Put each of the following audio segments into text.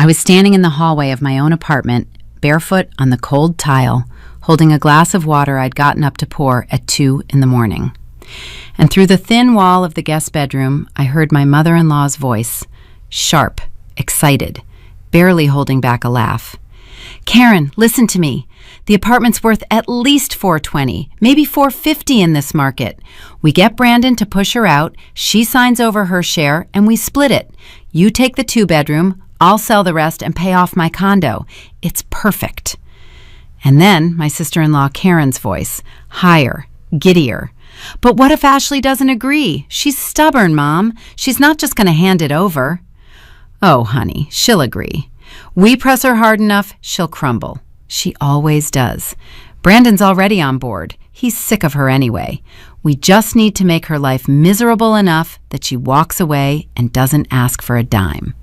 I was standing in the hallway of my own apartment, barefoot on the cold tile, holding a glass of water I'd gotten up to pour at 2 in the morning. And through the thin wall of the guest bedroom, I heard my mother-in-law's voice, sharp, excited, barely holding back a laugh. "Karen, listen to me. The apartment's worth at least $420, maybe $450 in this market. We get Brandon to push her out, she signs over her share, and we split it. You take the 2-bedroom, I'll sell the rest and pay off my condo. It's perfect." And then my sister-in-law Karen's voice, higher, giddier. "But what if Ashley doesn't agree? She's stubborn, Mom. She's not just going to hand it over." "Oh, honey, she'll agree. We press her hard enough, she'll crumble. She always does. Brandon's already on board. He's sick of her anyway. We just need to make her life miserable enough that she walks away and doesn't ask for a dime."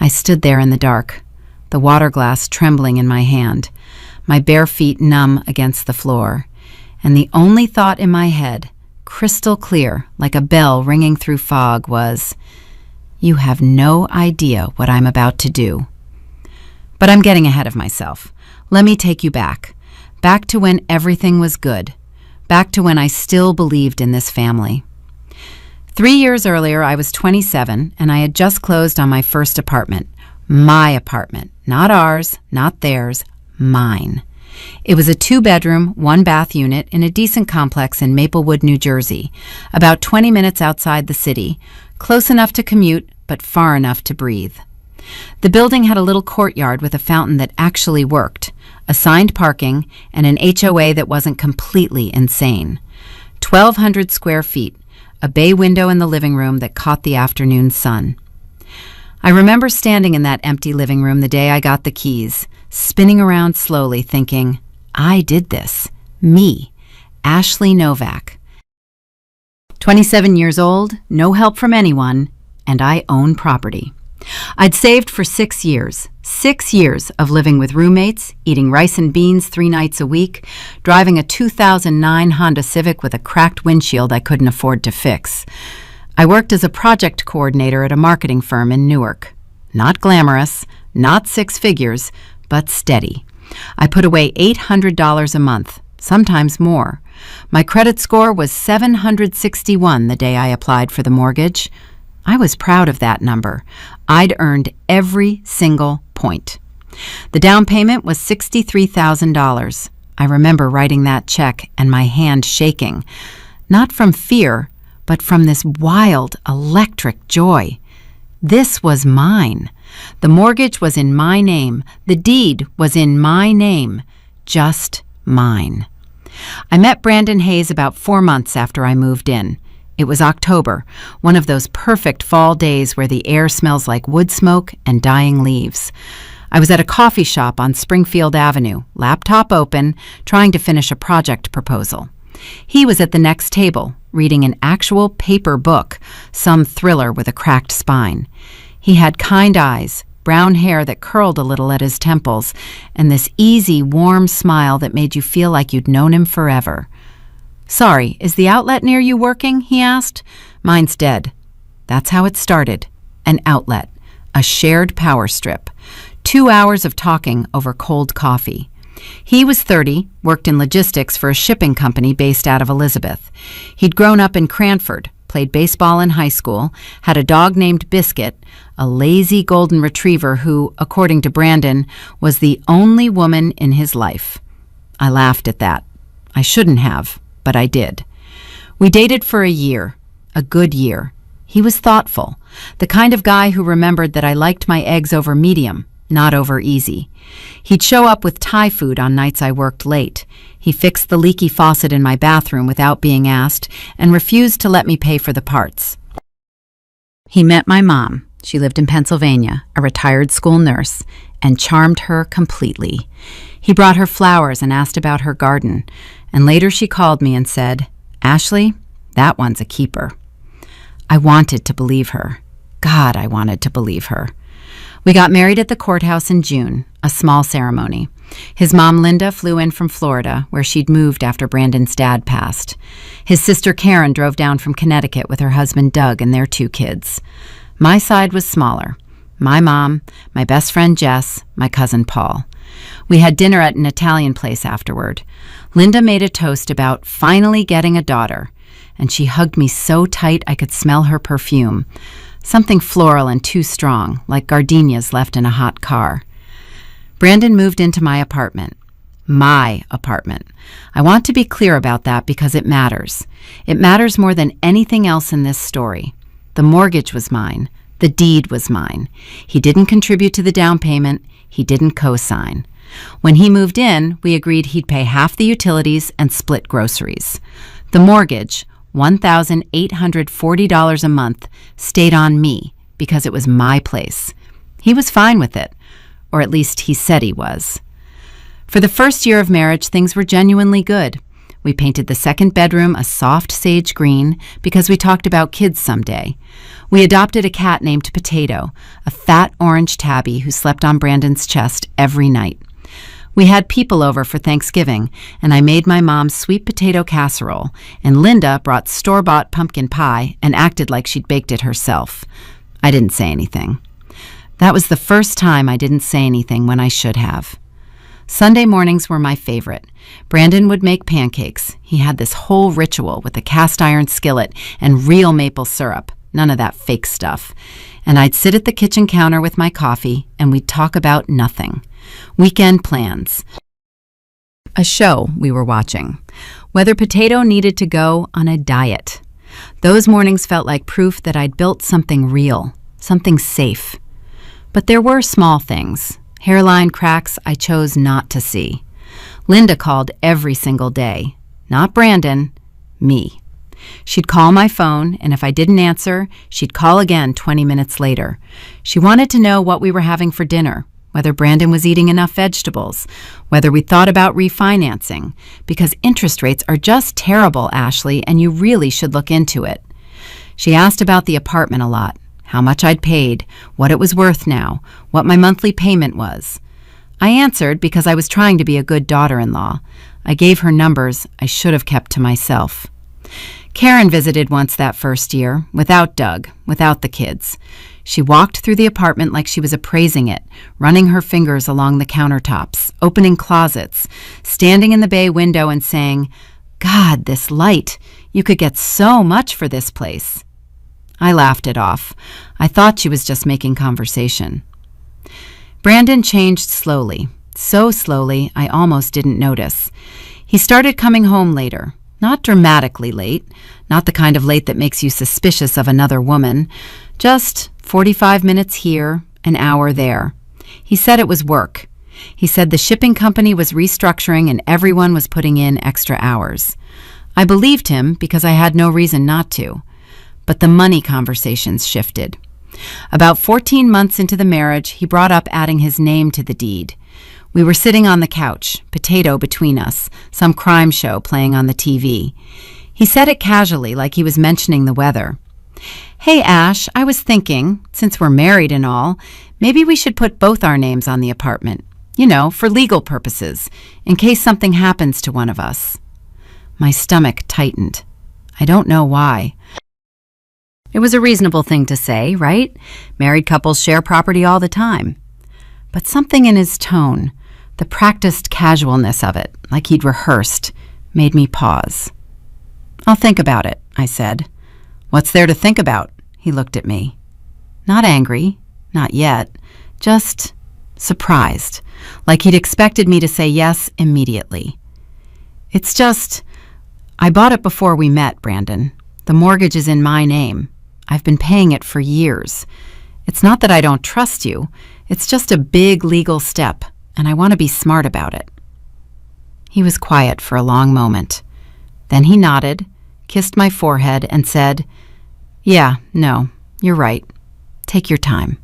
I stood there in the dark, the water glass trembling in my hand, my bare feet numb against the floor, and the only thought in my head, crystal clear like a bell ringing through fog, was, "You have no idea what I'm about to do." But I'm getting ahead of myself. Let me take you back to when everything was good, back to when I still believed in this family. 3 years earlier, I was 27, and I had just closed on my first apartment. My apartment, not ours, not theirs, mine. It was a 2-bedroom, 1-bath unit in a decent complex in Maplewood, New Jersey, about 20 minutes outside the city, close enough to commute, but far enough to breathe. The building had a little courtyard with a fountain that actually worked, assigned parking, and an HOA that wasn't completely insane. 1,200 square feet, a bay window in the living room that caught the afternoon sun. I remember standing in that empty living room the day I got the keys, spinning around slowly thinking, I did this. Me, Ashley Novak. 27 years old, no help from anyone, and I own property. I'd saved for 6 years. 6 years of living with roommates, eating rice and beans 3 nights a week, driving a 2009 Honda Civic with a cracked windshield I couldn't afford to fix. I worked as a project coordinator at a marketing firm in Newark. Not glamorous, not 6 figures, but steady. I put away $800 a month, sometimes more. My credit score was 761 the day I applied for the mortgage. I was proud of that number. I'd earned every single point. The down payment was $63,000. I remember writing that check and my hand shaking, not from fear, but from this wild, electric joy. This was mine. The mortgage was in my name. The deed was in my name. Just mine. I met Brandon Hayes about 4 months after I moved in. It was October, one of those perfect fall days where the air smells like wood smoke and dying leaves. I was at a coffee shop on Springfield Avenue, laptop open, trying to finish a project proposal. He was at the next table, reading an actual paper book, some thriller with a cracked spine. He had kind eyes, brown hair that curled a little at his temples, and this easy, warm smile that made you feel like you'd known him forever. "Sorry, is the outlet near you working?" he asked. "Mine's dead." That's how it started. An outlet. A shared power strip. 2 hours of talking over cold coffee. He was 30, worked in logistics for a shipping company based out of Elizabeth. He'd grown up in Cranford, played baseball in high school, had a dog named Biscuit, a lazy golden retriever who, according to Brandon, was the only woman in his life. I laughed at that. I shouldn't have, but I did. We dated for a year, a good year. He was thoughtful, the kind of guy who remembered that I liked my eggs over medium, not over easy. He'd show up with Thai food on nights I worked late. He fixed the leaky faucet in my bathroom without being asked and refused to let me pay for the parts. He met my mom. She lived in Pennsylvania, a retired school nurse, and charmed her completely. He brought her flowers and asked about her garden, and later she called me and said, "Ashley, that one's a keeper." I wanted to believe her. God, I wanted to believe her. We got married at the courthouse in June, a small ceremony. His mom, Linda, flew in from Florida, where she'd moved after Brandon's dad passed. His sister, Karen, drove down from Connecticut with her husband, Doug, and their 2 kids. My side was smaller. my mom, my best friend Jess, my cousin Paul. We had dinner at an Italian place afterward. Linda made a toast about finally getting a daughter, and she hugged me so tight I could smell her perfume. Something floral and too strong, like gardenias left in a hot car. Brandon moved into my apartment. My apartment. I want to be clear about that because it matters. It matters more than anything else in this story. The mortgage was mine. The deed was mine. He didn't contribute to the down payment. He didn't co-sign. When he moved in, we agreed he'd pay half the utilities and split groceries. The mortgage, $1,840 a month, stayed on me because it was my place. He was fine with it, or at least he said he was. For the first year of marriage, things were genuinely good. We painted the second bedroom a soft sage green because we talked about kids someday. We adopted a cat named Potato, a fat orange tabby who slept on Brandon's chest every night. We had people over for Thanksgiving, and I made my mom's sweet potato casserole, and Linda brought store-bought pumpkin pie and acted like she'd baked it herself. I didn't say anything. That was the first time I didn't say anything when I should have. Sunday mornings were my favorite. Brandon would make pancakes. He had this whole ritual with a cast iron skillet and real maple syrup, none of that fake stuff. And I'd sit at the kitchen counter with my coffee, and we'd talk about nothing. Weekend plans. A show we were watching. Whether Potato needed to go on a diet. Those mornings felt like proof that I'd built something real, something safe. But there were small things. Hairline cracks I chose not to see. Linda called every single day. Not Brandon, me. She'd call my phone, and if I didn't answer, she'd call again 20 minutes later. She wanted to know what we were having for dinner, whether Brandon was eating enough vegetables, whether we thought about refinancing, because interest rates are just terrible, Ashley, and you really should look into it. She asked about the apartment a lot. How much I'd paid, what it was worth now, what my monthly payment was. I answered because I was trying to be a good daughter-in-law. I gave her numbers I should have kept to myself. Karen visited once that first year, without Doug, without the kids. She walked through the apartment like she was appraising it, running her fingers along the countertops, opening closets, standing in the bay window and saying, "God, this light, you could get so much for this place." I laughed it off. I thought she was just making conversation. Brandon changed slowly, so slowly I almost didn't notice. He started coming home later, not dramatically late, not the kind of late that makes you suspicious of another woman, just 45 minutes here, an hour there. He said it was work. He said the shipping company was restructuring and everyone was putting in extra hours. I believed him because I had no reason not to. But the money conversations shifted. About 14 months into the marriage, he brought up adding his name to the deed. We were sitting on the couch, Potato between us, some crime show playing on the TV. He said it casually, like he was mentioning the weather. "Hey, Ash, I was thinking, since we're married and all, maybe we should put both our names on the apartment. You know, for legal purposes, in case something happens to one of us." My stomach tightened. I don't know why. It was a reasonable thing to say, right? Married couples share property all the time. But something in his tone, the practiced casualness of it, like he'd rehearsed, made me pause. "I'll think about it," I said. "What's there to think about?" He looked at me. Not angry, not yet, just surprised, like he'd expected me to say yes immediately. "It's just, I bought it before we met, Brandon. The mortgage is in my name. I've been paying it for years. It's not that I don't trust you. It's just a big legal step, and I want to be smart about it." He was quiet for a long moment. Then he nodded, kissed my forehead, and said, "Yeah, no, you're right. Take your time."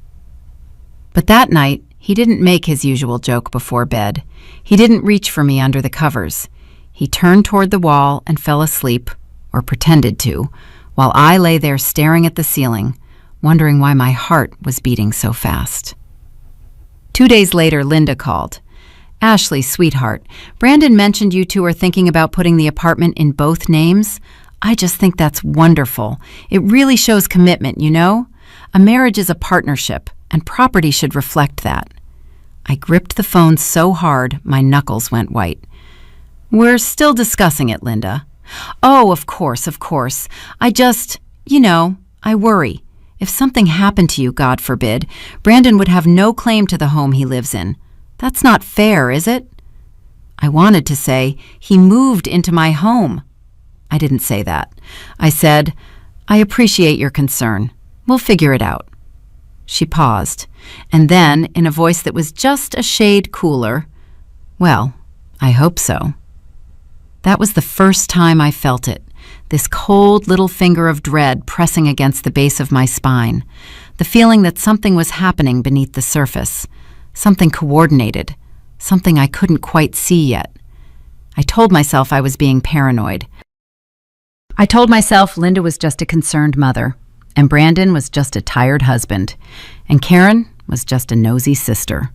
But that night, he didn't make his usual joke before bed. He didn't reach for me under the covers. He turned toward the wall and fell asleep, or pretended to, while I lay there staring at the ceiling, wondering why my heart was beating so fast. 2 days later, Linda called. "Ashley, sweetheart, Brandon mentioned you two are thinking about putting the apartment in both names. I just think that's wonderful. It really shows commitment, you know? A marriage is a partnership, and property should reflect that. I gripped the phone so hard my knuckles went white. We're still discussing it, Linda. Oh, of course, of course. I just, I worry. If something happened to you, God forbid, Brandon would have no claim to the home he lives in. That's not fair, is it? I wanted to say, he moved into my home. I didn't say that. I said, I appreciate your concern. We'll figure it out. She paused, and then, in a voice that was just a shade cooler, well, I hope so. That was the first time I felt it, this cold little finger of dread pressing against the base of my spine, the feeling that something was happening beneath the surface, something coordinated, something I couldn't quite see yet. I told myself I was being paranoid. I told myself Linda was just a concerned mother, and Brandon was just a tired husband, and Karen was just a nosy sister.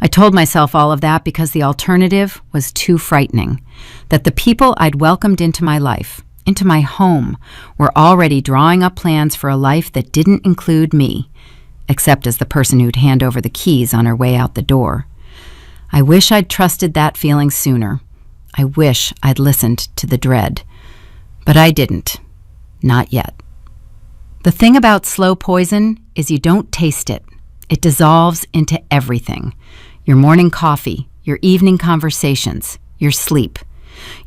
I told myself all of that because the alternative was too frightening, that the people I'd welcomed into my life, into my home, were already drawing up plans for a life that didn't include me, except as the person who'd hand over the keys on her way out the door. I wish I'd trusted that feeling sooner. I wish I'd listened to the dread. But I didn't. Not yet. The thing about slow poison is you don't taste it. It dissolves into everything. Your morning coffee, your evening conversations, your sleep.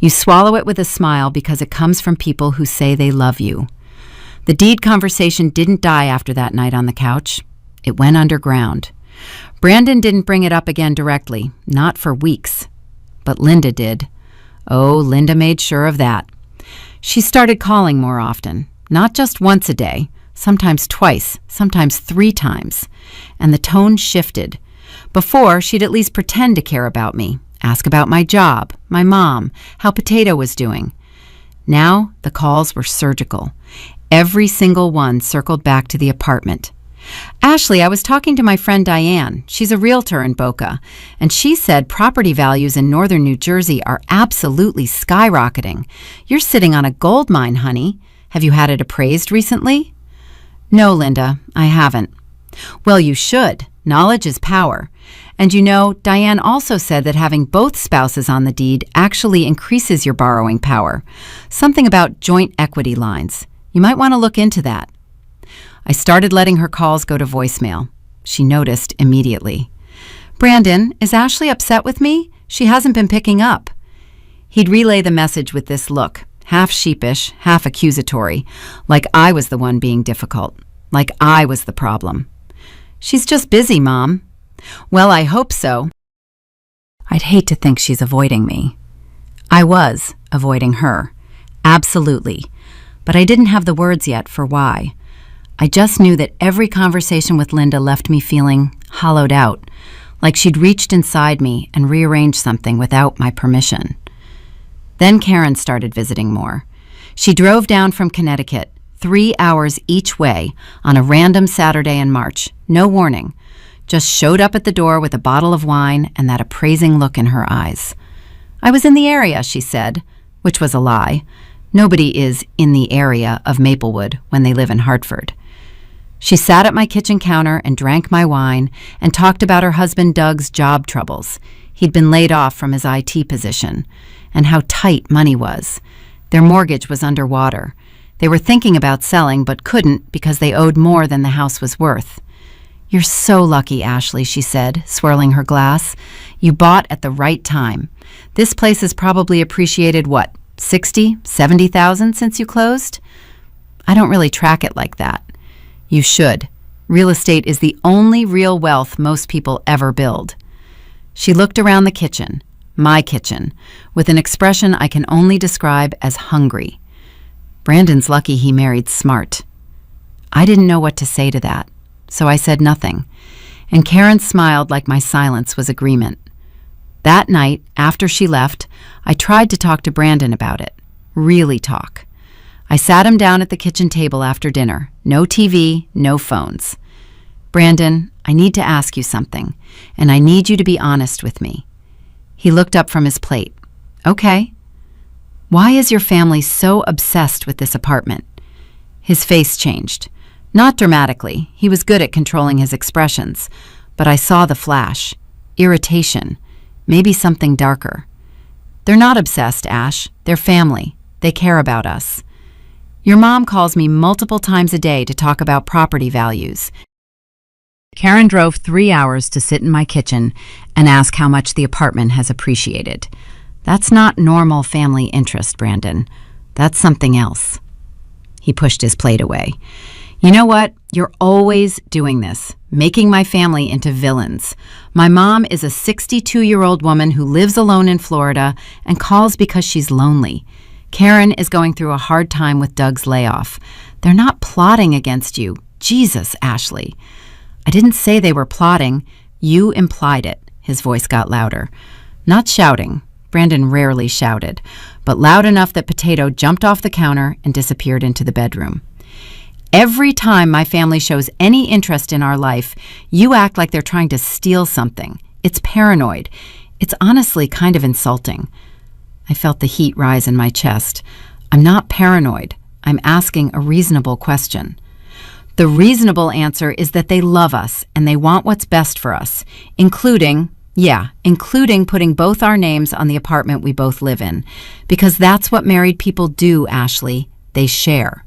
You swallow it with a smile because it comes from people who say they love you. The deed conversation didn't die after that night on the couch. It went underground. Brandon didn't bring it up again directly, not for weeks. But Linda did. Oh, Linda made sure of that. She started calling more often, not just once a day, sometimes twice, sometimes 3 times. And the tone shifted. Before, she'd at least pretend to care about me, ask about my job, my mom, how Potato was doing. Now, the calls were surgical. Every single one circled back to the apartment. Ashley, I was talking to my friend Diane. She's a realtor in Boca, and she said property values in northern New Jersey are absolutely skyrocketing. You're sitting on a gold mine, honey. Have you had it appraised recently? No, Linda, I haven't. Well, you should. Knowledge is power. And Diane also said that having both spouses on the deed actually increases your borrowing power. Something about joint equity lines. You might want to look into that. I started letting her calls go to voicemail. She noticed immediately. Brandon, is Ashley upset with me? She hasn't been picking up. He'd relay the message with this look, half sheepish, half accusatory, like I was the one being difficult, like I was the problem. She's just busy, Mom. Well, I hope so. I'd hate to think she's avoiding me. I was avoiding her. Absolutely. But I didn't have the words yet for why. I just knew that every conversation with Linda left me feeling hollowed out, like she'd reached inside me and rearranged something without my permission. Then Karen started visiting more. She drove down from Connecticut, 3 hours each way, on a random Saturday in March, no warning, just showed up at the door with a bottle of wine and that appraising look in her eyes. I was in the area, she said, which was a lie. Nobody is in the area of Maplewood when they live in Hartford. She sat at my kitchen counter and drank my wine and talked about her husband Doug's job troubles. He'd been laid off from his IT position, and how tight money was. Their mortgage was underwater. They were thinking about selling but couldn't because they owed more than the house was worth. You're so lucky, Ashley, she said, swirling her glass. You bought at the right time. This place has probably appreciated, what, 60, 70,000 since you closed? I don't really track it like that. You should. Real estate is the only real wealth most people ever build. She looked around the kitchen, my kitchen, with an expression I can only describe as hungry. Brandon's lucky he married smart. I didn't know what to say to that, so I said nothing, and Karen smiled like my silence was agreement. That night, after she left, I tried to talk to Brandon about it. Really talk. I sat him down at the kitchen table after dinner. No TV, no phones. Brandon, I need to ask you something, and I need you to be honest with me. He looked up from his plate. Okay. Why is your family so obsessed with this apartment? His face changed. Not dramatically. He was good at controlling his expressions. But I saw the flash. Irritation. Maybe something darker. They're not obsessed, Ash. They're family. They care about us. Your mom calls me multiple times a day to talk about property values. Karen drove 3 hours to sit in my kitchen and ask how much the apartment has appreciated. That's not normal family interest, Brandon. That's something else. He pushed his plate away. You know what? You're always doing this, making my family into villains. My mom is a 62-year-old woman who lives alone in Florida and calls because she's lonely. Karen is going through a hard time with Doug's layoff. They're not plotting against you. Jesus, Ashley. I didn't say they were plotting. You implied it. His voice got louder. Not shouting. Brandon rarely shouted, but loud enough that Potato jumped off the counter and disappeared into the bedroom. Every time my family shows any interest in our life, you act like they're trying to steal something. It's paranoid. It's honestly kind of insulting. I felt the heat rise in my chest. I'm not paranoid. I'm asking a reasonable question. The reasonable answer is that they love us and they want what's best for us, including putting both our names on the apartment we both live in. Because that's what married people do, Ashley. They share.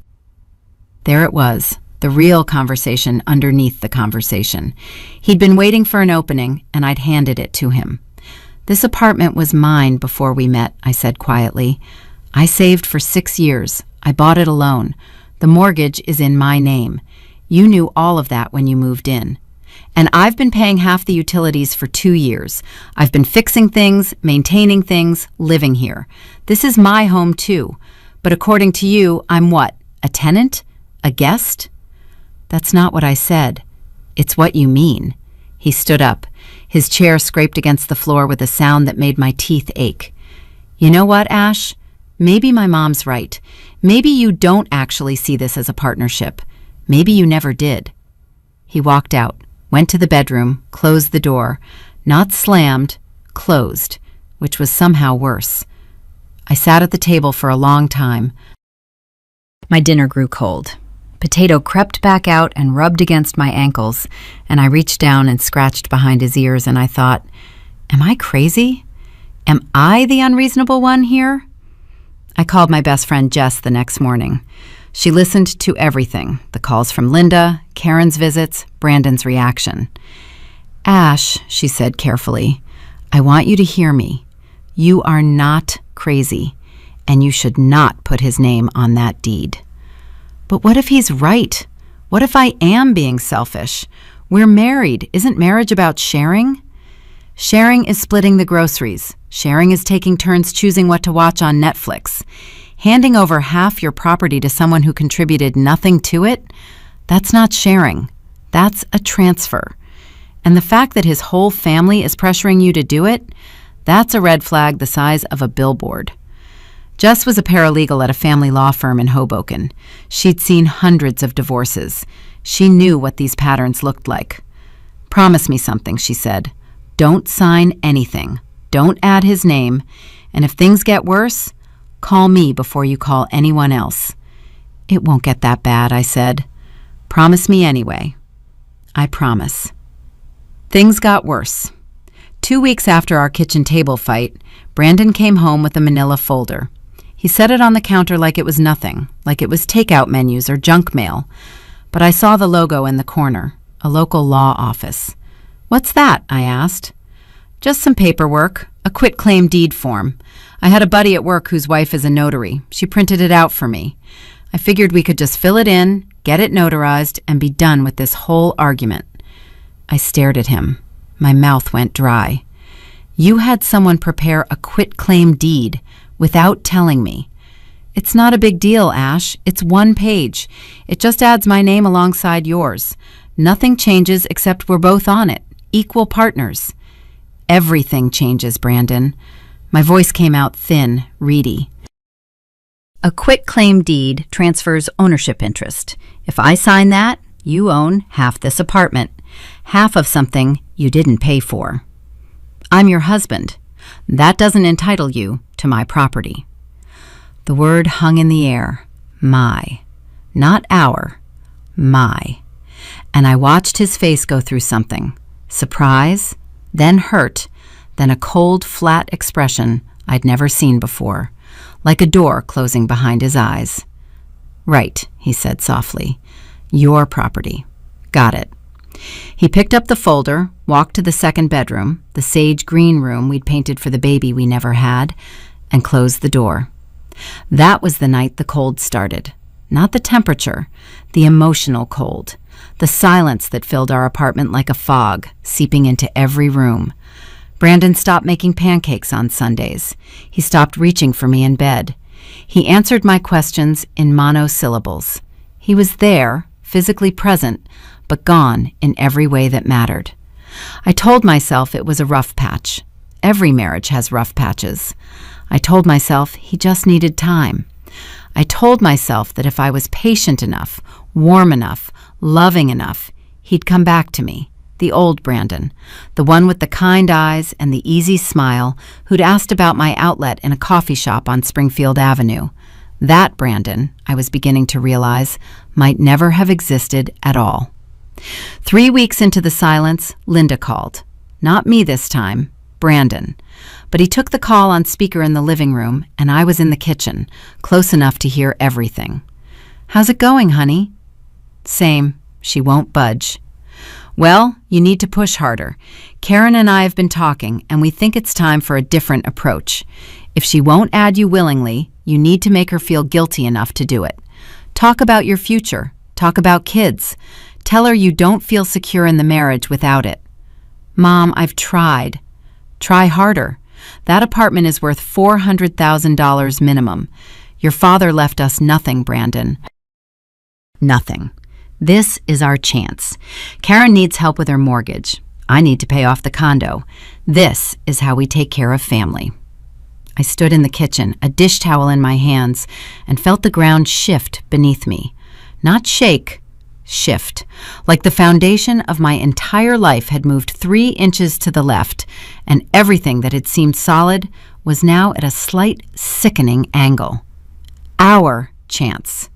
There it was, the real conversation underneath the conversation. He'd been waiting for an opening, and I'd handed it to him. This apartment was mine before we met, I said quietly. I saved for 6 years. I bought it alone. The mortgage is in my name. You knew all of that when you moved in. And I've been paying half the utilities for 2 years. I've been fixing things, maintaining things, living here. This is my home too. But according to you, I'm what? A tenant? A guest? That's not what I said. It's what you mean. He stood up. His chair scraped against the floor with a sound that made my teeth ache. You know what, Ash? Maybe my mom's right. Maybe you don't actually see this as a partnership. Maybe you never did. He walked out, went to the bedroom, closed the door. Not slammed, closed, which was somehow worse. I sat at the table for a long time. My dinner grew cold. Potato crept back out and rubbed against my ankles, and I reached down and scratched behind his ears, and I thought, am I crazy? Am I the unreasonable one here? I called my best friend Jess the next morning. She listened to everything, the calls from Linda, Karen's visits, Brandon's reaction. Ash, she said carefully, I want you to hear me. You are not crazy, and you should not put his name on that deed. But what if he's right? What if I am being selfish? We're married. Isn't marriage about sharing? Sharing is splitting the groceries. Sharing is taking turns choosing what to watch on Netflix. Handing over half your property to someone who contributed nothing to it, that's not sharing. That's a transfer. And the fact that his whole family is pressuring you to do it, that's a red flag the size of a billboard. Jess was a paralegal at a family law firm in Hoboken. She'd seen hundreds of divorces. She knew what these patterns looked like. Promise me something, she said. Don't sign anything. Don't add his name. And if things get worse, call me before you call anyone else. It won't get that bad, I said. Promise me anyway. I promise. Things got worse. 2 weeks after our kitchen table fight, Brandon came home with a manila folder. He set it on the counter like it was nothing, like it was takeout menus or junk mail. But I saw the logo in the corner, a local law office. What's that? I asked. Just some paperwork, a quitclaim deed form. I had a buddy at work whose wife is a notary. She printed it out for me. I figured we could just fill it in, get it notarized, and be done with this whole argument. I stared at him. My mouth went dry. You had someone prepare a quitclaim deed without telling me. It's not a big deal, Ash. It's 1 page. It just adds my name alongside yours. Nothing changes except we're both on it, equal partners. Everything changes, Brandon. My voice came out thin, reedy. A quitclaim deed transfers ownership interest. If I sign that, you own half this apartment, half of something you didn't pay for. I'm your husband. That doesn't entitle you to my property. The word hung in the air. My. Not our. My. And I watched his face go through something. Surprise, then hurt, then a cold, flat expression I'd never seen before, like a door closing behind his eyes. Right, he said softly. Your property. Got it. He picked up the folder, walked to the second bedroom, the sage green room we'd painted for the baby we never had, and closed the door. That was the night the cold started. Not the temperature, the emotional cold. The silence that filled our apartment like a fog, seeping into every room. Brandon stopped making pancakes on Sundays. He stopped reaching for me in bed. He answered my questions in monosyllables. He was there, physically present, but gone in every way that mattered. I told myself it was a rough patch. Every marriage has rough patches. I told myself he just needed time. I told myself that if I was patient enough, warm enough, loving enough, he'd come back to me, the old Brandon, the one with the kind eyes and the easy smile who'd asked about my outlet in a coffee shop on Springfield Avenue. That Brandon, I was beginning to realize, might never have existed at all. 3 weeks into the silence, Linda called. Not me this time, Brandon. But he took the call on speaker in the living room, and I was in the kitchen, close enough to hear everything. How's it going, honey? Same. She won't budge. Well, you need to push harder. Karen and I have been talking, and we think it's time for a different approach. If she won't add you willingly, you need to make her feel guilty enough to do it. Talk about your future. Talk about kids. Tell her you don't feel secure in the marriage without it. Mom, I've tried. Try harder. That apartment is worth $400,000 minimum. Your father left us nothing, Brandon. Nothing. This is our chance. Karen needs help with her mortgage. I need to pay off the condo. This is how we take care of family. I stood in the kitchen, a dish towel in my hands, and felt the ground shift beneath me. Not shake, shift. Like the foundation of my entire life had moved 3 inches to the left, and everything that had seemed solid was now at a slight, sickening angle. Our chance.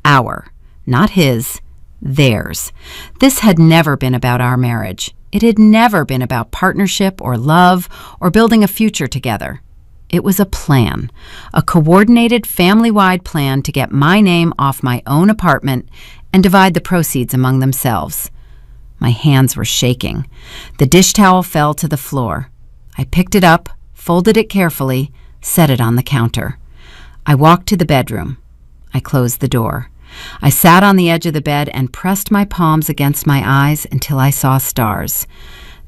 Our. Not his. Theirs. This had never been about our marriage. It had never been about partnership or love or building a future together. It was a plan, a coordinated family-wide plan to get my name off my own apartment and divide the proceeds among themselves. My hands were shaking. The dish towel fell to the floor. I picked it up, folded it carefully, set it on the counter. I walked to the bedroom. I closed the door. I sat on the edge of the bed and pressed my palms against my eyes until I saw stars.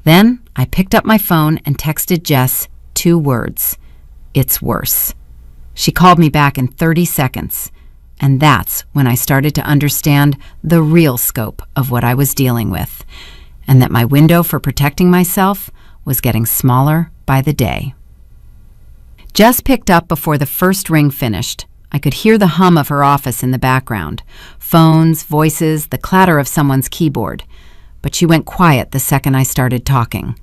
Then I picked up my phone and texted Jess 2 words. It's worse. She called me back in 30 seconds, and that's when I started to understand the real scope of what I was dealing with, and that my window for protecting myself was getting smaller by the day. Jess picked up before the first ring finished. I could hear the hum of her office in the background, phones, voices, the clatter of someone's keyboard. But she went quiet the second I started talking.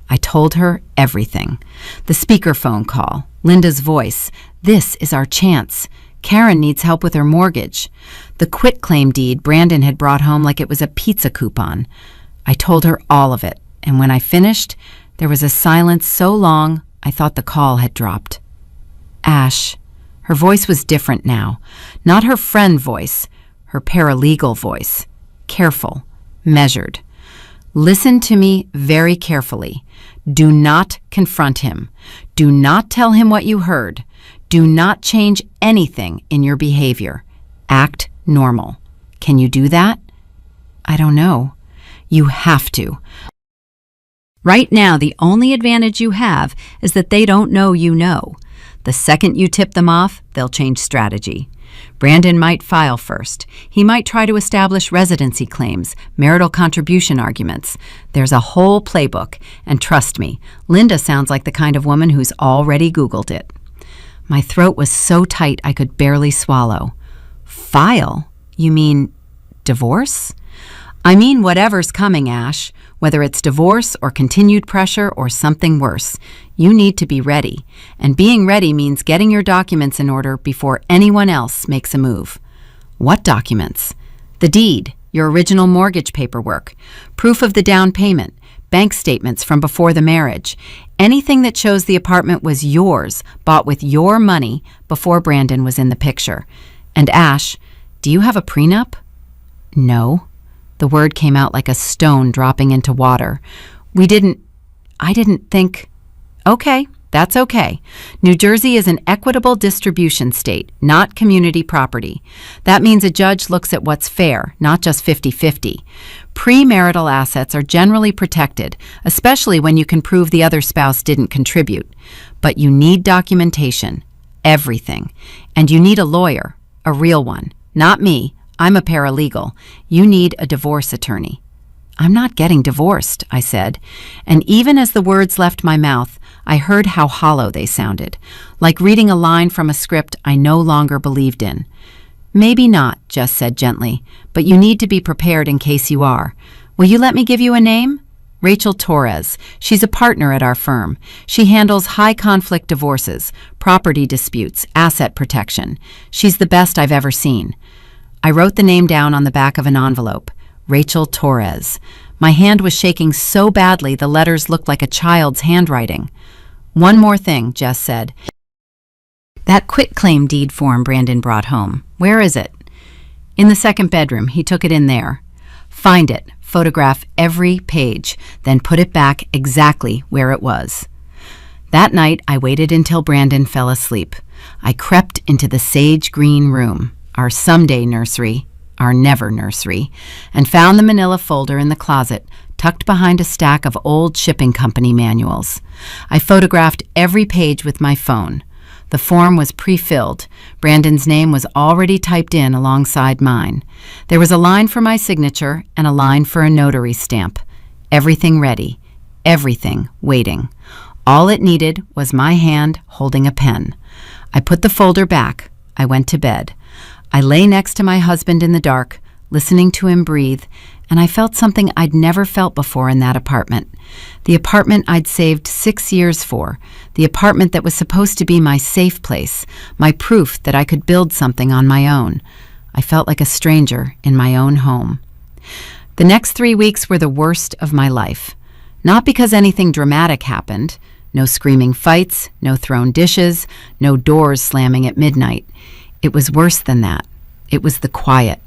I told her everything. The speakerphone call, Linda's voice. This is our chance. Karen needs help with her mortgage. The quitclaim deed Brandon had brought home like it was a pizza coupon. I told her all of it, and when I finished, there was a silence so long I thought the call had dropped. Ash. Her voice was different now. Not her friend voice, her paralegal voice. Careful, measured. Listen to me very carefully. Do not confront him. Do not tell him what you heard. Do not change anything in your behavior. Act normal. Can you do that? I don't know. You have to. Right now, the only advantage you have is that they don't know you know. The second you tip them off, they'll change strategy. Brandon might file first. He might try to establish residency claims, marital contribution arguments. There's a whole playbook, and trust me, Linda sounds like the kind of woman who's already Googled it. My throat was so tight I could barely swallow. File? You mean divorce? I mean whatever's coming, Ash. Whether it's divorce or continued pressure or something worse, you need to be ready. And being ready means getting your documents in order before anyone else makes a move. What documents? The deed, your original mortgage paperwork, proof of the down payment, bank statements from before the marriage, anything that shows the apartment was yours, bought with your money before Brandon was in the picture. And Ash, do you have a prenup? No. The word came out like a stone dropping into water. I didn't think. Okay, that's okay. New Jersey is an equitable distribution state, not community property. That means a judge looks at what's fair, not just 50-50. Premarital assets are generally protected, especially when you can prove the other spouse didn't contribute. But you need documentation, everything. And you need a lawyer, a real one. Not me. I'm a paralegal. You need a divorce attorney. I'm not getting divorced, I said. And even as the words left my mouth, I heard how hollow they sounded, like reading a line from a script I no longer believed in. Maybe not, Jess said gently, but you need to be prepared in case you are. Will you let me give you a name? Rachel Torres. She's a partner at our firm. She handles high-conflict divorces, property disputes, asset protection. She's the best I've ever seen. I wrote the name down on the back of an envelope. Rachel Torres. My hand was shaking so badly the letters looked like a child's handwriting. One more thing, Jess said. That quitclaim deed form Brandon brought home. Where is it? In the second bedroom. He took it in there. Find it, photograph every page, then put it back exactly where it was. That night, I waited until Brandon fell asleep. I crept into the sage green room, our someday nursery, our never nursery, and found the manila folder in the closet, tucked behind a stack of old shipping company manuals. I photographed every page with my phone. The form was pre-filled. Brandon's name was already typed in alongside mine. There was a line for my signature and a line for a notary stamp. Everything ready. Everything waiting. All it needed was my hand holding a pen. I put the folder back. I went to bed. I lay next to my husband in the dark, listening to him breathe, and I felt something I'd never felt before in that apartment. The apartment I'd saved 6 years for, the apartment that was supposed to be my safe place, my proof that I could build something on my own. I felt like a stranger in my own home. The next 3 weeks were the worst of my life. Not because anything dramatic happened. No screaming fights, no thrown dishes, no doors slamming at midnight. It was worse than that. It was the quiet.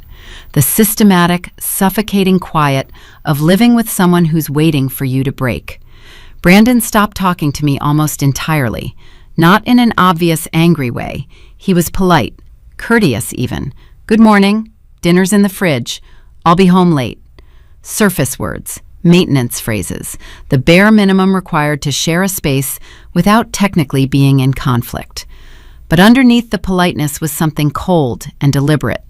The systematic, suffocating quiet of living with someone who's waiting for you to break. Brandon stopped talking to me almost entirely, not in an obvious angry way. He was polite, courteous even. Good morning, dinner's in the fridge, I'll be home late. Surface words, maintenance phrases, the bare minimum required to share a space without technically being in conflict. But underneath the politeness was something cold and deliberate.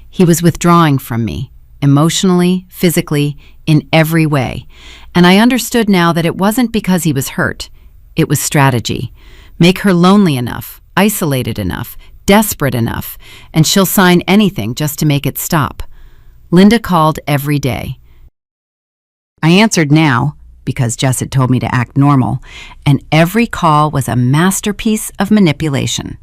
He was withdrawing from me, emotionally, physically, in every way. And I understood now that it wasn't because he was hurt. It was strategy. Make her lonely enough, isolated enough, desperate enough, and she'll sign anything just to make it stop. Linda called every day. I answered now, because Jess had told me to act normal, and every call was a masterpiece of manipulation.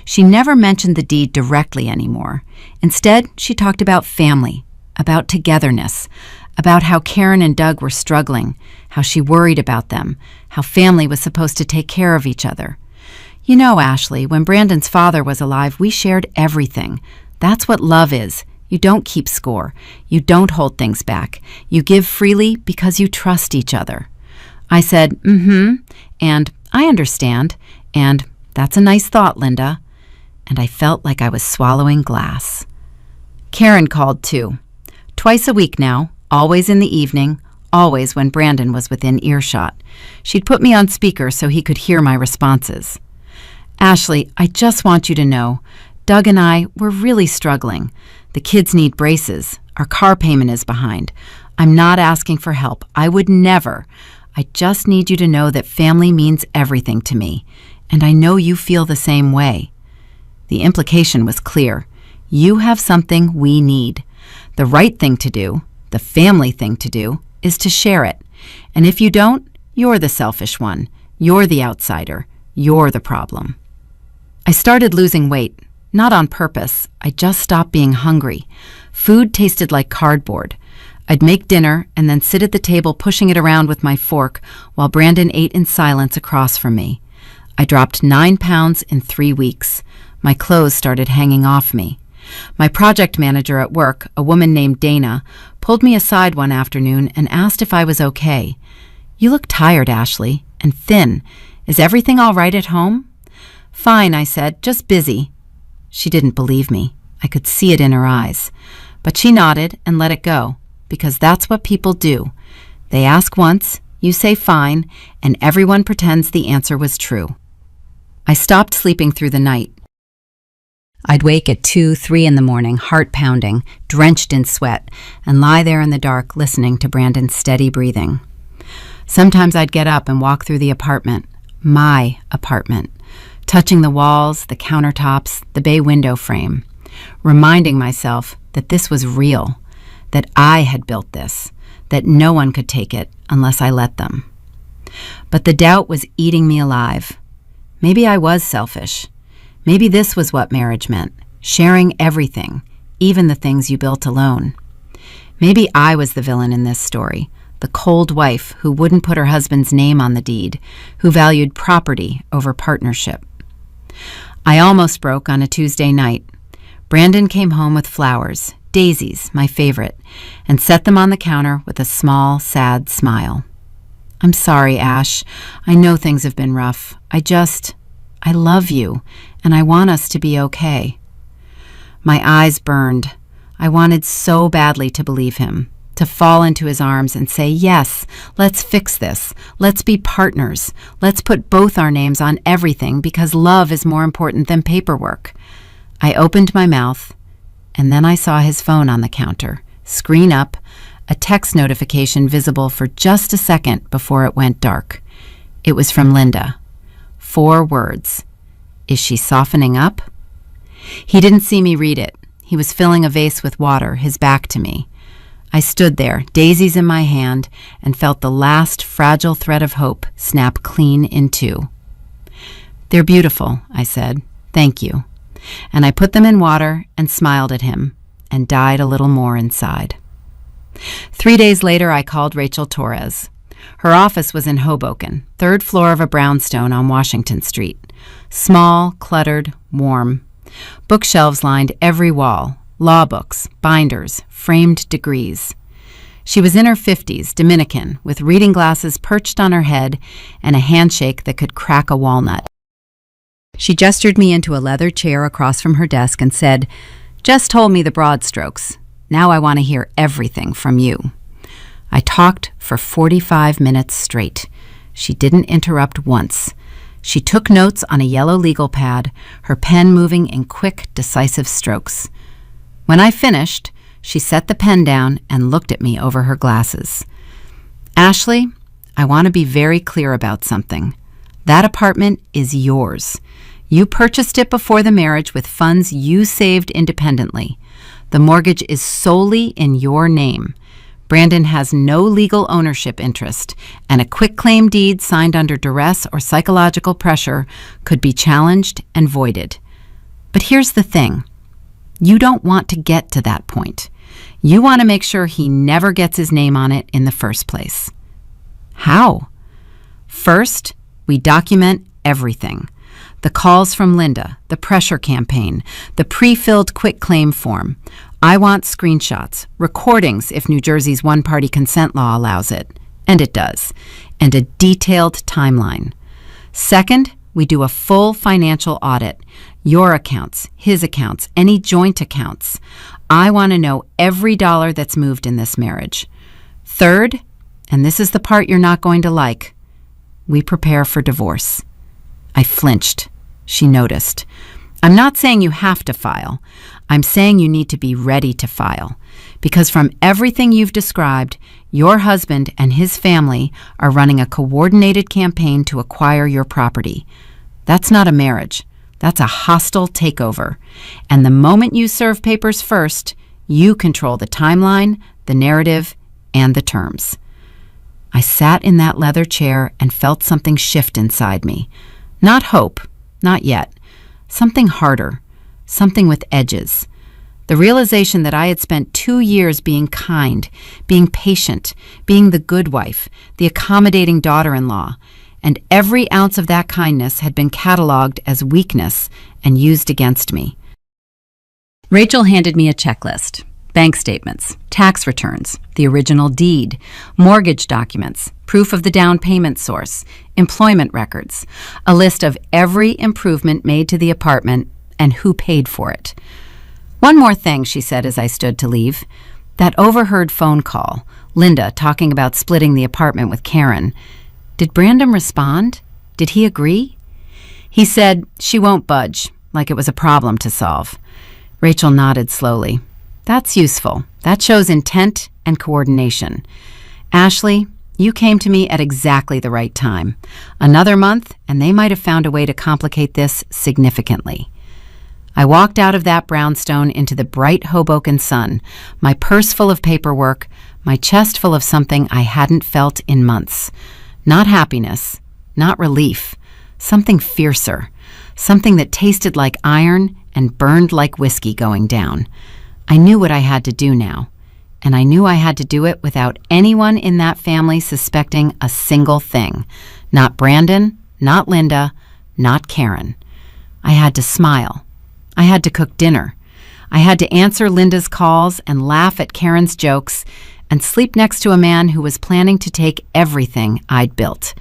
She never mentioned the deed directly anymore. Instead, she talked about family, about togetherness, about how Karen and Doug were struggling, how she worried about them, how family was supposed to take care of each other. You know, Ashley, when Brandon's father was alive, we shared everything. That's what love is. You don't keep score. You don't hold things back. You give freely because you trust each other. I said, and I understand, and that's a nice thought, Linda. And I felt like I was swallowing glass. Karen called too. Twice a week now, always in the evening, always when Brandon was within earshot. She'd put me on speaker so he could hear my responses. Ashley, I just want you to know, Doug and I, we're really struggling. The kids need braces. Our car payment is behind. I'm not asking for help. I would never. I just need you to know that family means everything to me. And I know you feel the same way. The implication was clear. You have something we need. The right thing to do, the family thing to do, is to share it. And if you don't, you're the selfish one. You're the outsider. You're the problem. I started losing weight. Not on purpose. I just stopped being hungry. Food tasted like cardboard. I'd make dinner and then sit at the table pushing it around with my fork while Brandon ate in silence across from me. I dropped 9 pounds in 3 weeks. My clothes started hanging off me. My project manager at work, a woman named Dana, pulled me aside one afternoon and asked if I was okay. "You look tired, Ashley, and thin. Is everything all right at home?" "Fine," I said, "just busy." She didn't believe me. I could see it in her eyes. But she nodded and let it go, because that's what people do. They ask once, you say fine, and everyone pretends the answer was true. I stopped sleeping through the night. I'd wake at 2, 3 in the morning, heart pounding, drenched in sweat, and lie there in the dark listening to Brandon's steady breathing. Sometimes I'd get up and walk through the apartment, my apartment, touching the walls, the countertops, the bay window frame, reminding myself that this was real, that I had built this, that no one could take it unless I let them. But the doubt was eating me alive. Maybe I was selfish. Maybe this was what marriage meant, sharing everything, even the things you built alone. Maybe I was the villain in this story, the cold wife who wouldn't put her husband's name on the deed, who valued property over partnership. I almost broke on a Tuesday night. Brandon came home with flowers, daisies, my favorite, and set them on the counter with a small, sad smile. "I'm sorry, Ash. I know things have been rough. I love you, and I want us to be okay." My eyes burned. I wanted so badly to believe him, to fall into his arms and say, "Yes, let's fix this. Let's be partners. Let's put both our names on everything because love is more important than paperwork." I opened my mouth, and then I saw his phone on the counter, screen up, a text notification visible for just a second before it went dark. It was from Linda. 4 words. "Is she softening up?" He didn't see me read it. He was filling a vase with water, his back to me. I stood there, daisies in my hand, and felt the last fragile thread of hope snap clean in 2. "They're beautiful," I said. "Thank you." And I put them in water and smiled at him and died a little more inside. 3 days later, I called Rachel Torres. Her office was in Hoboken, 3rd floor of a brownstone on Washington Street. Small, cluttered, warm. Bookshelves lined every wall, law books, binders, framed degrees. She was in her 50s, Dominican, with reading glasses perched on her head and a handshake that could crack a walnut. She gestured me into a leather chair across from her desk and said, "Just told me the broad strokes. Now I want to hear everything from you." I talked for 45 minutes straight. She didn't interrupt once. She took notes on a yellow legal pad, her pen moving in quick, decisive strokes. When I finished, she set the pen down and looked at me over her glasses. "Ashley, I want to be very clear about something. That apartment is yours. You purchased it before the marriage with funds you saved independently. The mortgage is solely in your name. Brandon has no legal ownership interest, and a quitclaim deed signed under duress or psychological pressure could be challenged and voided. But here's the thing. You don't want to get to that point. You want to make sure he never gets his name on it in the first place." "How?" "First, we document everything. The calls from Linda, the pressure campaign, the pre-filled quitclaim form. I want screenshots, recordings if New Jersey's one-party consent law allows it, and it does, and a detailed timeline. Second, we do a full financial audit. Your accounts, his accounts, any joint accounts. I want to know every dollar that's moved in this marriage. Third, and this is the part you're not going to like, we prepare for divorce." I flinched. She noticed. "I'm not saying you have to file. I'm saying you need to be ready to file. Because from everything you've described, your husband and his family are running a coordinated campaign to acquire your property. That's not a marriage. That's a hostile takeover. And the moment you serve papers first, you control the timeline, the narrative, and the terms." I sat in that leather chair and felt something shift inside me. Not hope, not yet. Something harder, something with edges. The realization that I had spent 2 years being kind, being patient, being the good wife, the accommodating daughter-in-law, and every ounce of that kindness had been cataloged as weakness and used against me. Rachel handed me a checklist: bank statements, tax returns, the original deed, mortgage documents, proof of the down payment source, employment records, a list of every improvement made to the apartment and who paid for it. "One more thing," she said as I stood to leave. "That overheard phone call, Linda talking about splitting the apartment with Karen. Did Brandon respond? Did he agree?" "He said she won't budge, like it was a problem to solve." Rachel nodded slowly. "That's useful. That shows intent and coordination. Ashley, you came to me at exactly the right time. Another month, and they might have found a way to complicate this significantly." I walked out of that brownstone into the bright Hoboken sun, my purse full of paperwork, my chest full of something I hadn't felt in months. Not happiness, not relief, something fiercer, something that tasted like iron and burned like whiskey going down. I knew what I had to do now, and I knew I had to do it without anyone in that family suspecting a single thing. Not Brandon, not Linda, not Karen. I had to smile. I had to cook dinner. I had to answer Linda's calls and laugh at Karen's jokes and sleep next to a man who was planning to take everything I'd built.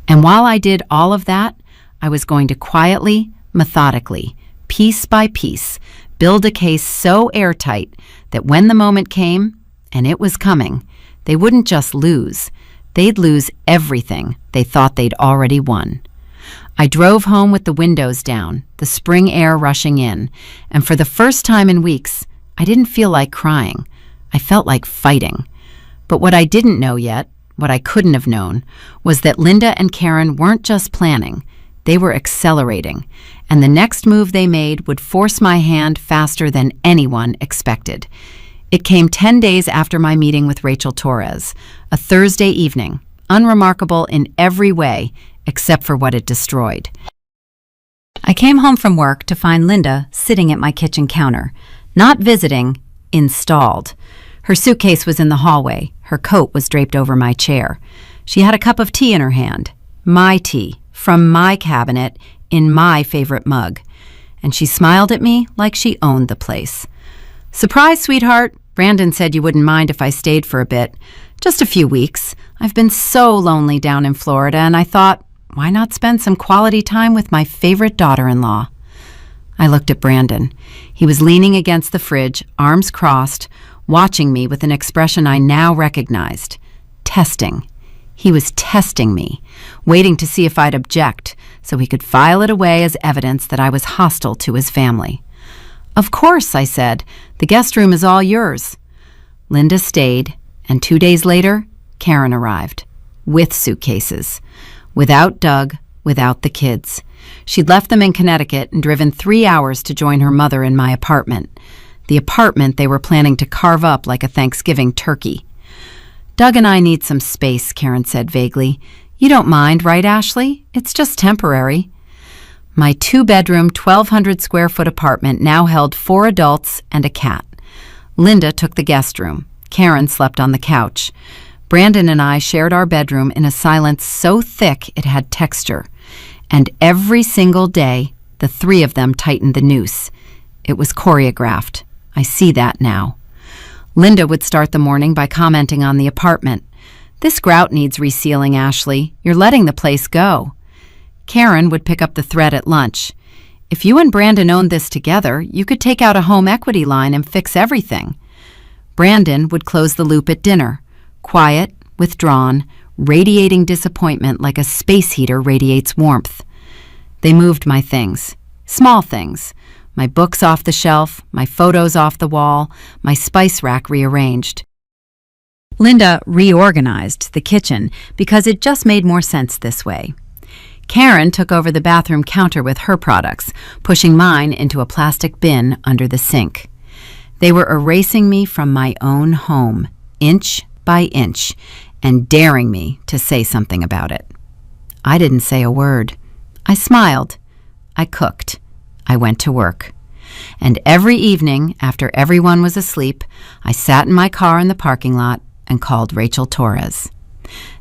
And while I did all of that, I was going to quietly, methodically, piece by piece, build a case so airtight that when the moment came, and it was coming, they wouldn't just lose. They'd lose everything they thought they'd already won. I drove home with the windows down, the spring air rushing in, and for the first time in weeks, I didn't feel like crying. I felt like fighting. But what I didn't know yet, what I couldn't have known, was that Linda and Karen weren't just planning, they were accelerating, and the next move they made would force my hand faster than anyone expected. It came 10 days after my meeting with Rachel Torres, a Thursday evening, unremarkable in every way, except for what it destroyed. I came home from work to find Linda sitting at my kitchen counter, not visiting, installed. Her suitcase was in the hallway. Her coat was draped over my chair. She had a cup of tea in her hand, my tea, from my cabinet, in my favorite mug. And she smiled at me like she owned the place. "Surprise, sweetheart. Brandon said you wouldn't mind if I stayed for a bit. Just a few weeks. I've been so lonely down in Florida, and I thought, why not spend some quality time with my favorite daughter-in-law?" I looked at Brandon. He was leaning against the fridge, arms crossed, watching me with an expression I now recognized. Testing. He was testing me, waiting to see if I'd object, so he could file it away as evidence that I was hostile to his family. "Of course," I said. "The guest room is all yours." Linda stayed, and 2 days later, Karen arrived, with suitcases. Without Doug, without the kids. She'd left them in Connecticut and driven 3 hours to join her mother in my apartment. The apartment they were planning to carve up like a Thanksgiving turkey. "Doug and I need some space," Karen said vaguely. "You don't mind, right, Ashley? It's just temporary." My 2-bedroom, 1,200 square foot apartment now held 4 adults and a cat. Linda took the guest room. Karen slept on the couch. Brandon and I shared our bedroom in a silence so thick it had texture. And every single day, the 3 of them tightened the noose. It was choreographed. I see that now. Linda would start the morning by commenting on the apartment. "This grout needs resealing, Ashley. You're letting the place go." Karen would pick up the thread at lunch. "If you and Brandon owned this together, you could take out a home equity line and fix everything." Brandon would close the loop at dinner. Quiet, withdrawn, radiating disappointment like a space heater radiates warmth. They moved my things. Small things. My books off the shelf, my photos off the wall, my spice rack rearranged. Linda reorganized the kitchen because it just made more sense this way. Karen took over the bathroom counter with her products, pushing mine into a plastic bin under the sink. They were erasing me from my own home, inch by inch, and daring me to say something about it. I didn't say a word. I smiled. I cooked. I went to work. And every evening, after everyone was asleep, I sat in my car in the parking lot and called Rachel Torres.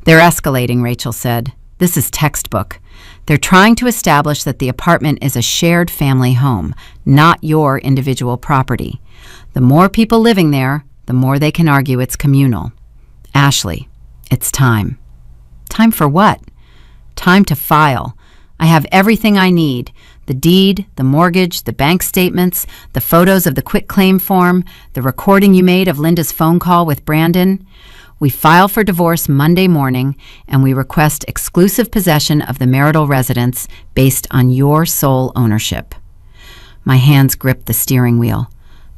"They're escalating," Rachel said. "This is textbook. They're trying to establish that the apartment is a shared family home, not your individual property. The more people living there, the more they can argue it's communal. Ashley, it's time." "Time for what?" "Time to file. I have everything I need. The deed, the mortgage, the bank statements, the photos of the quitclaim form, the recording you made of Linda's phone call with Brandon. We file for divorce Monday morning, and we request exclusive possession of the marital residence based on your sole ownership." My hands gripped the steering wheel.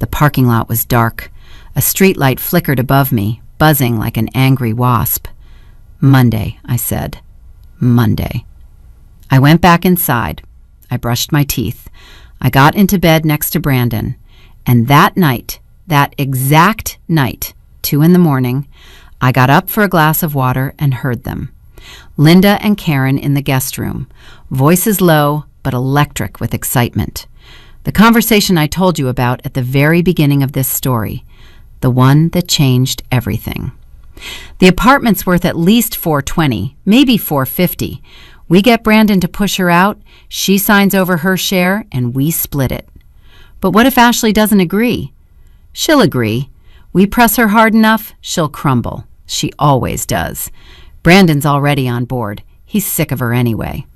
The parking lot was dark. A streetlight flickered above me, buzzing like an angry wasp. "Monday," I said. "Monday." I went back inside. I brushed my teeth. I got into bed next to Brandon. And that night, that exact night, 2 a.m, I got up for a glass of water and heard them. Linda and Karen in the guest room, voices low but electric with excitement. The conversation I told you about at the very beginning of this story, the one that changed everything. "The apartment's worth at least $420, maybe $450. We get Brandon to push her out, she signs over her share, and we split it." "But what if Ashley doesn't agree?" "She'll agree. We press her hard enough, she'll crumble. She always does. Brandon's already on board. He's sick of her anyway."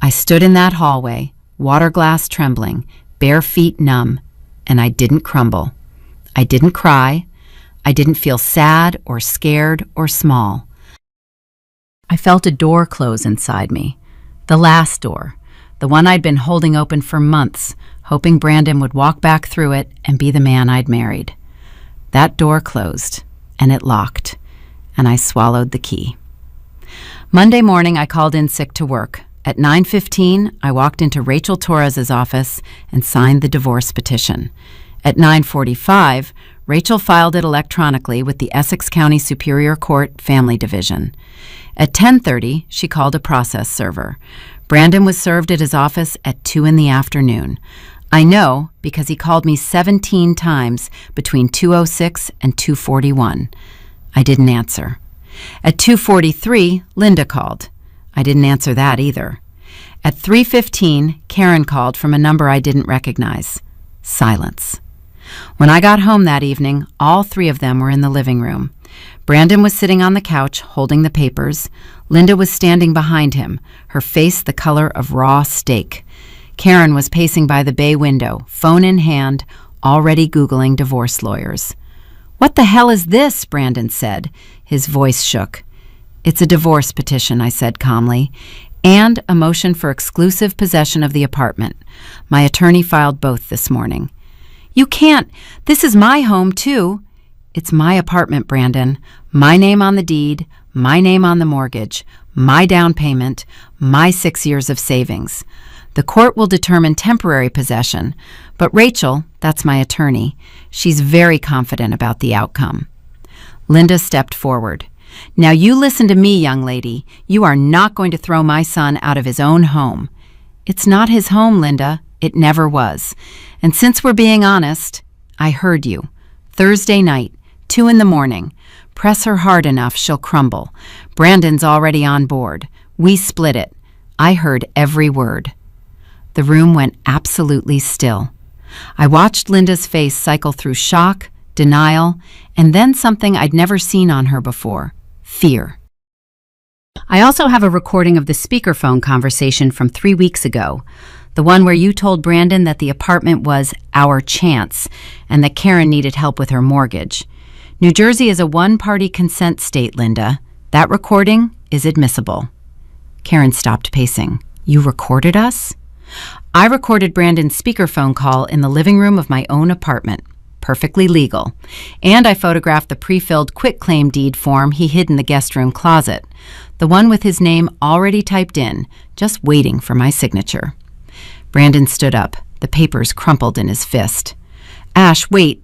I stood in that hallway, water glass trembling, bare feet numb, and I didn't crumble. I didn't cry. I didn't feel sad or scared or small. I felt a door close inside me. The last door, the one I'd been holding open for months, hoping Brandon would walk back through it and be the man I'd married. That door closed, and it locked, and I swallowed the key. Monday morning, I called in sick to work. At 9:15, I walked into Rachel Torres's office and signed the divorce petition. At 9:45, Rachel filed it electronically with the Essex County Superior Court Family Division. At 10:30, she called a process server. Brandon was served at his office at 2 p.m. I know because he called me 17 times between 2:06 and 2:41. I didn't answer. At 2:43, Linda called. I didn't answer that either. At 3:15, Karen called from a number I didn't recognize. Silence. When I got home that evening, all 3 of them were in the living room. Brandon was sitting on the couch, holding the papers. Linda was standing behind him, her face the color of raw steak. Karen was pacing by the bay window, phone in hand, already Googling divorce lawyers. "What the hell is this?" Brandon said. His voice shook. "It's a divorce petition," I said calmly, "and a motion for exclusive possession of the apartment. My attorney filed both this morning." "You can't. This is my home, too." "It's my apartment, Brandon. My name on the deed, my name on the mortgage, my down payment, my 6 years of savings. The court will determine temporary possession, but Rachel, that's my attorney, she's very confident about the outcome." Linda stepped forward. "Now you listen to me, young lady. You are not going to throw my son out of his own home." "It's not his home, Linda. It never was. And since we're being honest, I heard you. Thursday night, 2 a.m. Press her hard enough, she'll crumble. Brandon's already on board. We split it. I heard every word." The room went absolutely still. I watched Linda's face cycle through shock, denial, and then something I'd never seen on her before: fear. I also have a recording of the speakerphone conversation from 3 weeks ago, the one where you told Brandon that the apartment was our chance and that Karen needed help with her mortgage. New Jersey is a one-party consent state, Linda. That recording is admissible. Karen stopped pacing. "You recorded us?" "I recorded Brandon's speakerphone call in the living room of my own apartment. Perfectly legal. And I photographed the pre-filled quitclaim deed form he hid in the guest room closet, the one with his name already typed in, just waiting for my signature." Brandon stood up, the papers crumpled in his fist. "Ash, wait,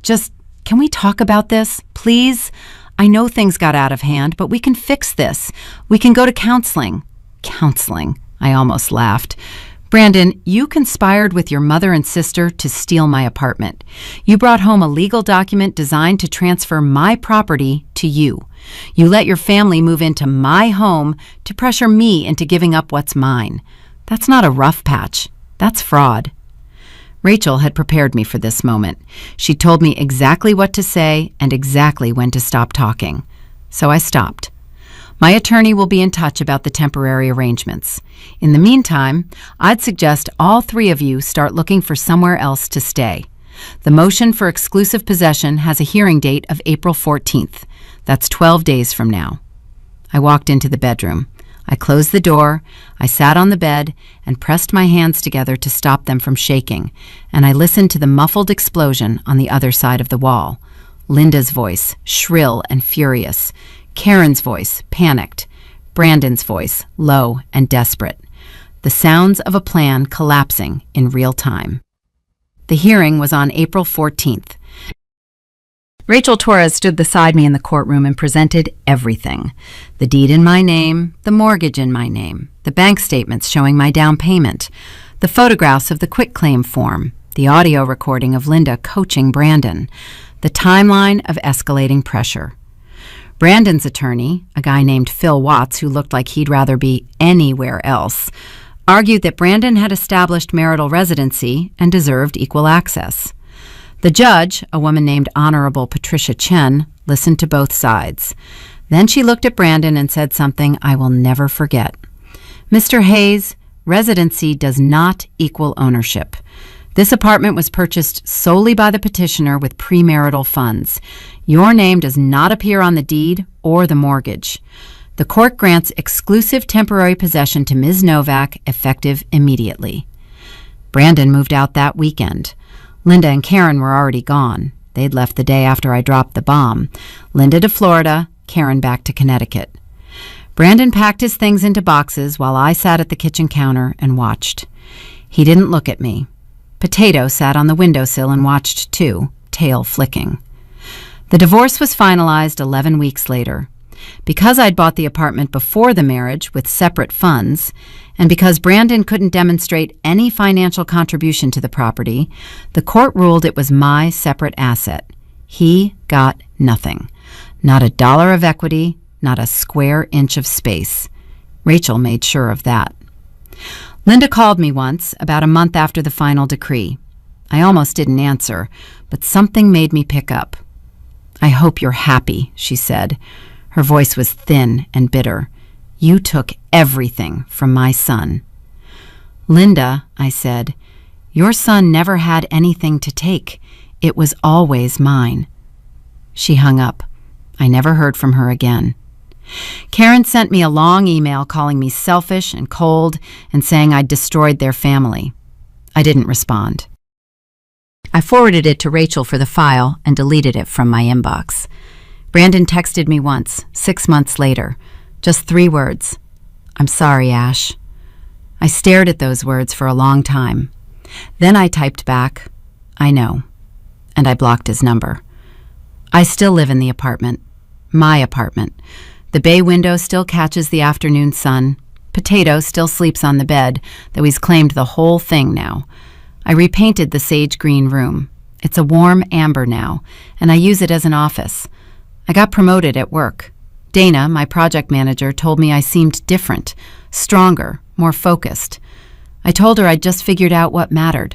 can we talk about this, please? I know things got out of hand, but we can fix this. We can go to counseling." "Counseling?" I almost laughed. Brandon, you conspired with your mother and sister to steal my apartment. You brought home a legal document designed to transfer my property to you. You let your family move into my home to pressure me into giving up what's mine. That's not a rough patch. That's fraud. Rachel had prepared me for this moment. She told me exactly what to say and exactly when to stop talking. So I stopped. My attorney will be in touch about the temporary arrangements. In the meantime, I'd suggest all three of you start looking for somewhere else to stay. The motion for exclusive possession has a hearing date of April 14th. That's 12 days from now. I walked into the bedroom. I closed the door, I sat on the bed and pressed my hands together to stop them from shaking, and I listened to the muffled explosion on the other side of the wall. Linda's voice, shrill and furious. Karen's voice, panicked. Brandon's voice, low and desperate. The sounds of a plan collapsing in real time. The hearing was on April 14th. Rachel Torres stood beside me in the courtroom and presented everything. The deed in my name, the mortgage in my name, the bank statements showing my down payment, the photographs of the quitclaim form, the audio recording of Linda coaching Brandon, the timeline of escalating pressure. Brandon's attorney, a guy named Phil Watts who looked like he'd rather be anywhere else, argued that Brandon had established marital residency and deserved equal access. The judge, a woman named Honorable Patricia Chen, listened to both sides. Then she looked at Brandon and said something I will never forget. "Mr. Hayes, residency does not equal ownership. This apartment was purchased solely by the petitioner with premarital funds. Your name does not appear on the deed or the mortgage. The court grants exclusive temporary possession to Ms. Novak, effective immediately." Brandon moved out that weekend. Linda and Karen were already gone. They'd left the day after I dropped the bomb. Linda to Florida, Karen back to Connecticut. Brandon packed his things into boxes while I sat at the kitchen counter and watched. He didn't look at me. Potato sat on the windowsill and watched too, tail flicking. The divorce was finalized 11 weeks later. Because I'd bought the apartment before the marriage with separate funds, and because Brandon couldn't demonstrate any financial contribution to the property, the court ruled it was my separate asset. He got nothing. Not a dollar of equity, not a square inch of space. Rachel made sure of that. Linda called me once, about a month after the final decree. I almost didn't answer, but something made me pick up. "I hope you're happy," she said. Her voice was thin and bitter. "You took everything from my son." "Linda," I said, "your son never had anything to take. It was always mine." She hung up. I never heard from her again. Karen sent me a long email calling me selfish and cold and saying I'd destroyed their family. I didn't respond. I forwarded it to Rachel for the file and deleted it from my inbox. Brandon texted me once, 6 months later. Just 3 words. "I'm sorry, Ash." I stared at those words for a long time. Then I typed back, "I know," and I blocked his number. I still live in the apartment. My apartment. The bay window still catches the afternoon sun. Potato still sleeps on the bed, though he's claimed the whole thing now. I repainted the sage green room. It's a warm amber now, and I use it as an office. I got promoted at work. Dana, my project manager, told me I seemed different, stronger, more focused. I told her I'd just figured out what mattered.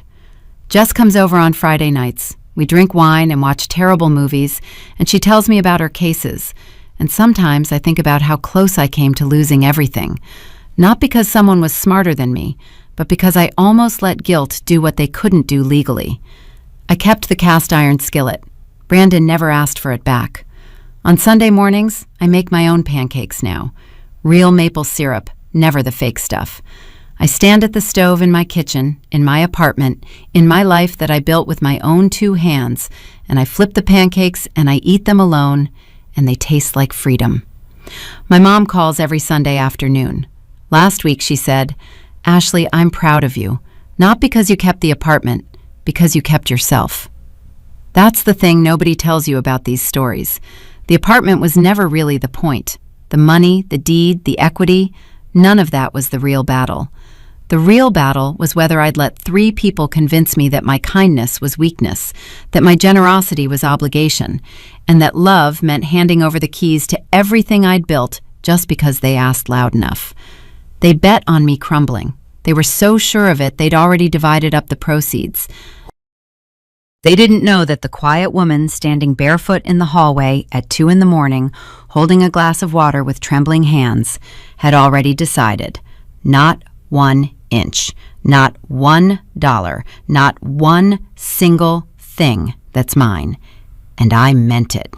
Jess comes over on Friday nights. We drink wine and watch terrible movies, and she tells me about her cases. And sometimes I think about how close I came to losing everything. Not because someone was smarter than me, but because I almost let guilt do what they couldn't do legally. I kept the cast iron skillet. Brandon never asked for it back. On Sunday mornings, I make my own pancakes now. Real maple syrup, never the fake stuff. I stand at the stove in my kitchen, in my apartment, in my life that I built with my own 2 hands, and I flip the pancakes and I eat them alone, and they taste like freedom. My mom calls every Sunday afternoon. Last week she said, "Ashley, I'm proud of you. Not because you kept the apartment, because you kept yourself." That's the thing nobody tells you about these stories. The apartment was never really the point. The money, the deed, the equity, none of that was the real battle. The real battle was whether I'd let 3 people convince me that my kindness was weakness, that my generosity was obligation, and that love meant handing over the keys to everything I'd built just because they asked loud enough. They bet on me crumbling. They were so sure of it they'd already divided up the proceeds. They didn't know that the quiet woman standing barefoot in the hallway at 2 in the morning, holding a glass of water with trembling hands, had already decided. Not 1 inch, not $1, not one single thing that's mine. And I meant it.